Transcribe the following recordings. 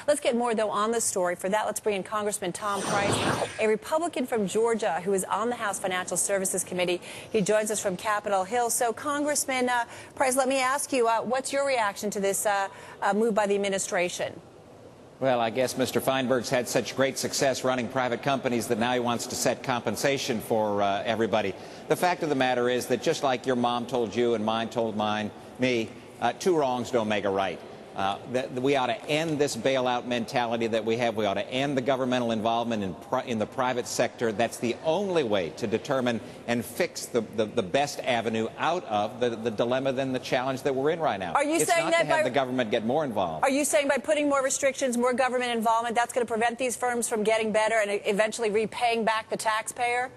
Let's get more, though, on the story. For that, let's bring in Congressman Tom Price, a Republican from Georgia who is on the House Financial Services Committee. He joins us from Capitol Hill. So, Congressman Price, let me ask you, what's your reaction to this move by the administration? Well, I guess Mr. Feinberg's had such great success running private companies that now he wants to set compensation for everybody. The fact of the matter is that just like your mom told you and mine told me, two wrongs don't make a right. We ought to end this bailout mentality that we have. We ought to end the governmental involvement in the private sector. That's the only way to determine and fix the best avenue out of the dilemma than the challenge that we're in right now. Are you it's saying not that to have the government get more involved. Are you saying by putting more restrictions, more government involvement, that's going to prevent these firms from getting better and eventually repaying back the taxpayer?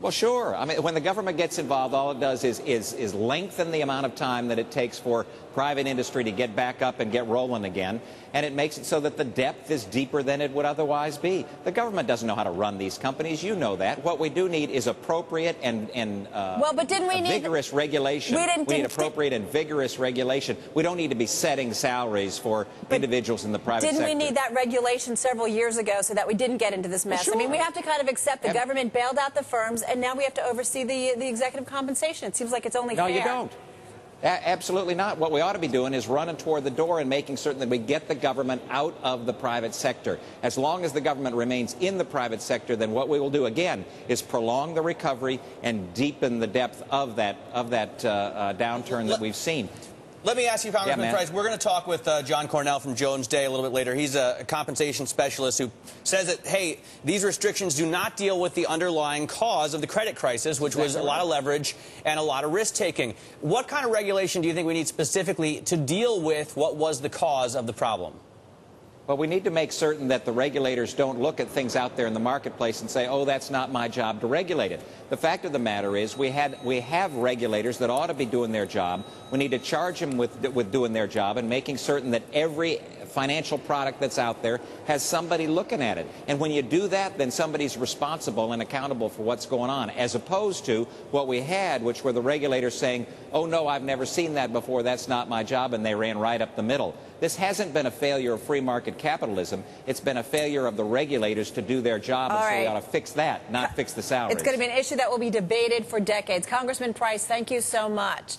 Well, sure. I mean, when the government gets involved, all it does is lengthen the amount of time that it takes for private industry to get back up and get rolling again, and it makes it so that the depth is deeper than it would otherwise be. The government doesn't know how to run these companies. You know that. What we do need is appropriate and vigorous regulation. We need appropriate and vigorous regulation. We don't need to be setting salaries for individuals in the private sector. Didn't we need that regulation several years ago so that we didn't get into this mess? Well, sure. I mean, we have to kind of accept the government bailed out the firms, and now we have to oversee the executive compensation. It seems like it's only fair. No, you don't. Absolutely not. What we ought to be doing is running toward the door and making certain that we get the government out of the private sector. As long as the government remains in the private sector, then what we will do, again, is prolong the recovery and deepen the depth of that downturn that we've seen. Let me ask you, Congressman Price, we're going to talk with John Cornell from Jones Day a little bit later. He's a compensation specialist who says that, hey, these restrictions do not deal with the underlying cause of the credit crisis, which was a lot of leverage and a lot of risk-taking. What kind of regulation do you think we need specifically to deal with what was the cause of the problem? Well, we need to make certain that the regulators don't look at things out there in the marketplace and say, oh, that's not my job to regulate it. The fact of the matter is we have regulators that ought to be doing their job. We need to charge them with doing their job and making certain that every financial product that's out there has somebody looking at it. And when you do that, then somebody's responsible and accountable for what's going on, as opposed to what we had, which were the regulators saying, oh, no, I've never seen that before, that's not my job, and they ran right up the middle. This hasn't been a failure of free market capitalism. It's been a failure of the regulators to do their job, and so we ought to fix that, not fix the salaries. It's going to be an issue that will be debated for decades. Congressman Price, thank you so much.